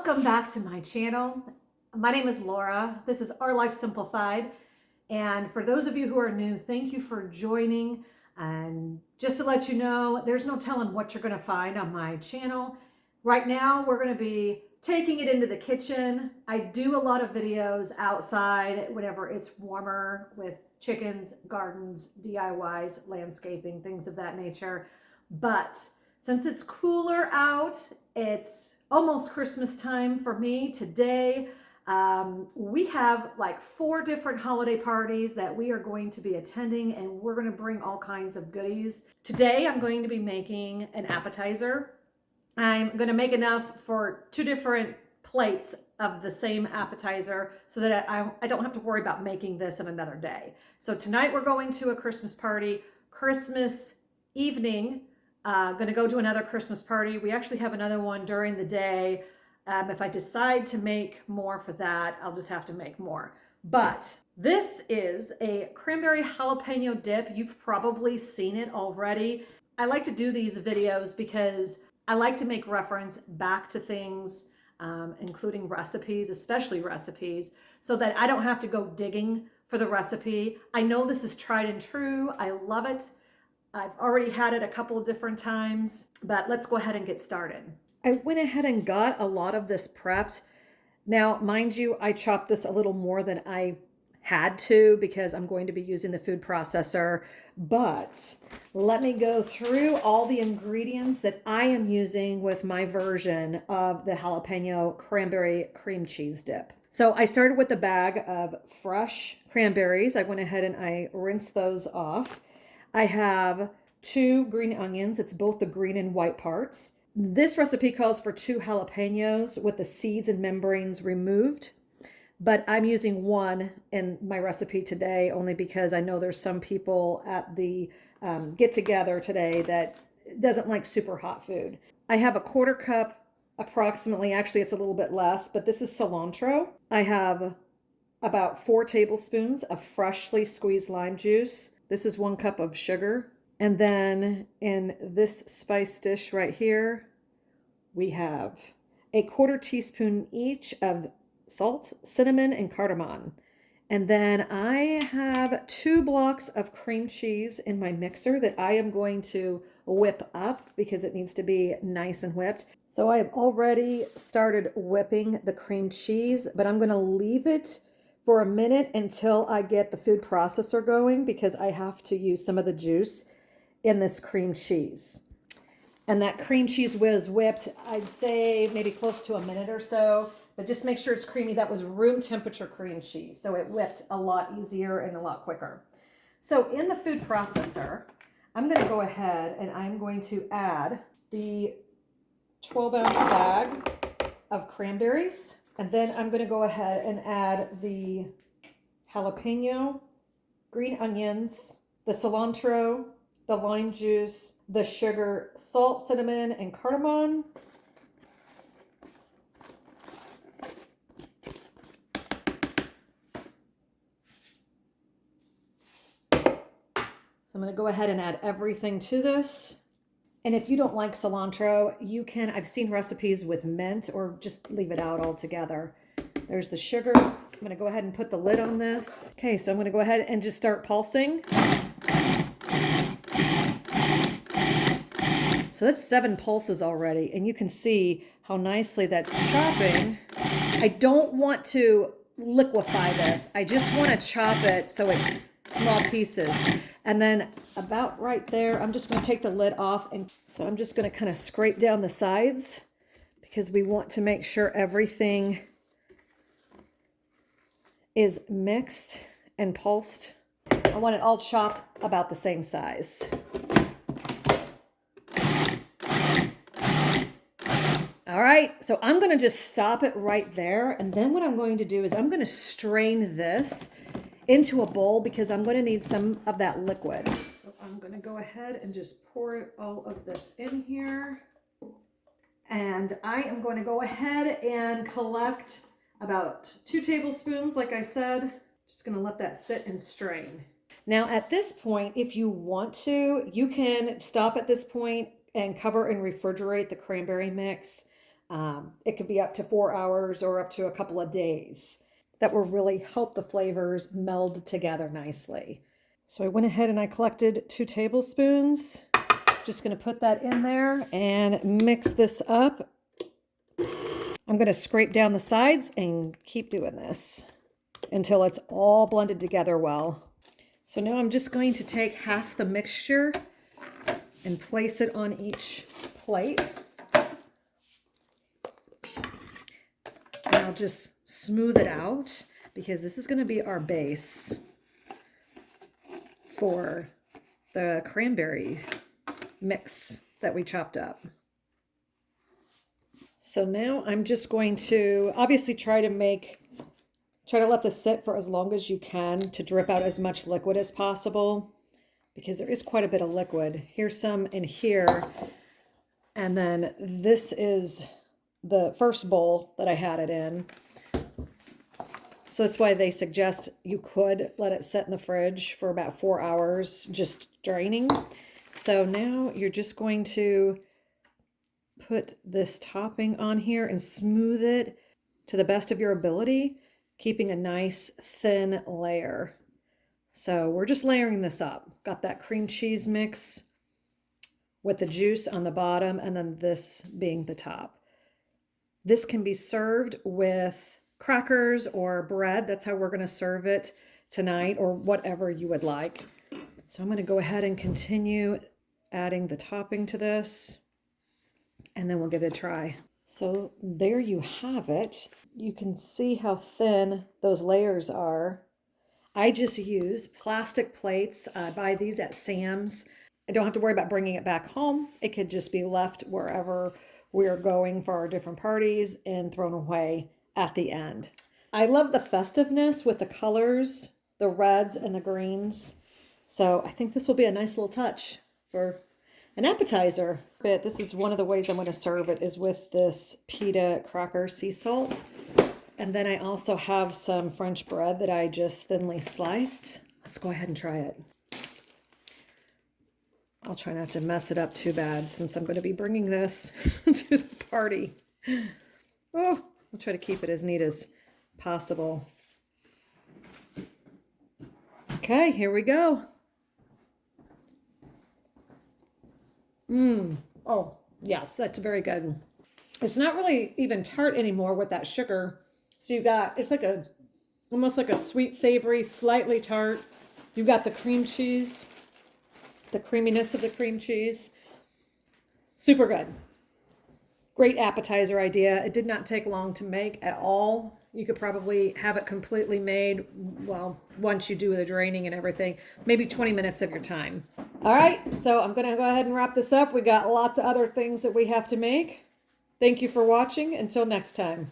Welcome back to my channel. My name is Laura. This is Our Life Simplified. And for those of you who are new, thank you for joining. And just to let you know, there's no telling what you're going to find on my channel. Right now, we're going to be taking it into the kitchen. I do a lot of videos outside whenever it's warmer with chickens, gardens, DIYs, landscaping, things of that nature. But since it's cooler out, it's almost Christmas time for me today. We have like 4 different holiday parties that we are going to be attending, and we're going to bring all kinds of goodies. Today, I'm going to be making an appetizer. I'm going to make enough for 2 different plates of the same appetizer so that I don't have to worry about making this in another day. So tonight we're going to a Christmas party. Christmas evening, going to go to another Christmas party. We actually have another one during the day. If I decide to make more for that, I'll just have to make more. But this is a cranberry jalapeno dip. You've probably seen it already. I like to do these videos because I like to make reference back to things, including recipes, especially recipes, so that I don't have to go digging for the recipe. I know this is tried and true. I love it. I've already had it a couple of different times, but let's go ahead and get started. I went ahead and got a lot of this prepped. Now, mind you, I chopped this a little more than I had to because I'm going to be using the food processor, but let me go through all the ingredients that I am using with my version of the jalapeno cranberry cream cheese dip. So I started with a bag of fresh cranberries. I went ahead and I rinsed those off. I have 2 green onions. It's both the green and white parts. This recipe calls for 2 jalapenos with the seeds and membranes removed, but I'm using 1 in my recipe today only because I know there's some people at the get-together today that doesn't like super hot food. I have a 1/4 cup approximately, actually it's a little bit less, but this is cilantro. I have about 4 tablespoons of freshly squeezed lime juice. This is 1 cup of sugar. And then in this spice dish right here, we have a 1/4 teaspoon each of salt, cinnamon, and cardamom. And then I have 2 blocks of cream cheese in my mixer that I am going to whip up because it needs to be nice and whipped. So I have already started whipping the cream cheese, but I'm going to leave it for a minute until I get the food processor going because I have to use some of the juice in this cream cheese. And that cream cheese was whipped, I'd say maybe close to a minute or so, but just make sure it's creamy. That was room temperature cream cheese, so it whipped a lot easier and a lot quicker. So in the food processor, I'm going to go ahead and I'm going to add the 12-ounce bag of cranberries. And then I'm going to go ahead and add the jalapeno, green onions, the cilantro, the lime juice, the sugar, salt, cinnamon, and cardamom. So I'm going to go ahead and add everything to this. And if you don't like cilantro, you can, I've seen recipes with mint or just leave it out altogether. There's the sugar. I'm going to go ahead and put the lid on this. Okay, so I'm going to go ahead and just start pulsing. So that's 7 pulses already, and you can see how nicely that's chopping. I don't want to liquefy this. I just want to chop it so it's small pieces. And then about right there, I'm just going to take the lid off. And so I'm just going to kind of scrape down the sides because we want to make sure everything is mixed and pulsed. I want it all chopped about the same size. All right, so I'm going to just stop it right there. And then what I'm going to do is I'm going to strain this into a bowl because I'm going to need some of that liquid. So I'm going to go ahead and just pour all of this in here. And I am going to go ahead and collect about 2 tablespoons, like I said. Just going to let that sit and strain. Now at this point, if you want to, you can stop at this point and cover and refrigerate the cranberry mix. It could be up to 4 hours or up to a couple of days. That will really help the flavors meld together nicely. So I went ahead and I collected 2 tablespoons. Just going to put that in there and mix this up. I'm going to scrape down the sides and keep doing this until it's all blended together well. So now I'm just going to take half the mixture and place it on each plate. And I'll just smooth it out because this is going to be our base for the cranberry mix that we chopped up. So now I'm just going to obviously try to let this sit for as long as you can to drip out as much liquid as possible, because there is quite a bit of liquid. Here's some in here. And then this is the first bowl that I had it in. So that's why they suggest you could let it sit in the fridge for about 4 hours, just draining. So now you're just going to put this topping on here and smooth it to the best of your ability, keeping a nice thin layer. So we're just layering this up. Got that cream cheese mix with the juice on the bottom and then this being the top. This can be served with crackers or bread. That's how we're going to serve it tonight, or whatever you would like. So I'm going to go ahead and continue adding the topping to this, and then we'll give it a try. So there you have it. You can see how thin those layers are. I just use plastic plates. I buy these at Sam's. I don't have to worry about bringing it back home. It could just be left wherever we're going for our different parties and thrown away at the end. I love the festiveness with the colors, the reds and the greens. So I think this will be a nice little touch for an appetizer. But this is one of the ways I'm going to serve it is with this pita cracker sea salt. And then I also have some French bread that I just thinly sliced. Let's go ahead and try it. I'll try not to mess it up too bad since I'm going to be bringing this to the party. Oh, I'll try to keep it as neat as possible. Okay, here we go. Oh, yes, that's very good. It's not really even tart anymore with that sugar. So you got, it's like almost like a sweet, savory, slightly tart. You've got the cream cheese, the creaminess of the cream cheese. Super good. Great appetizer idea. It did not take long to make at all. You could probably have it completely made, well, once you do the draining and everything, maybe 20 minutes of your time. All right, so I'm going to go ahead and wrap this up. We got lots of other things that we have to make. Thank you for watching. Until next time.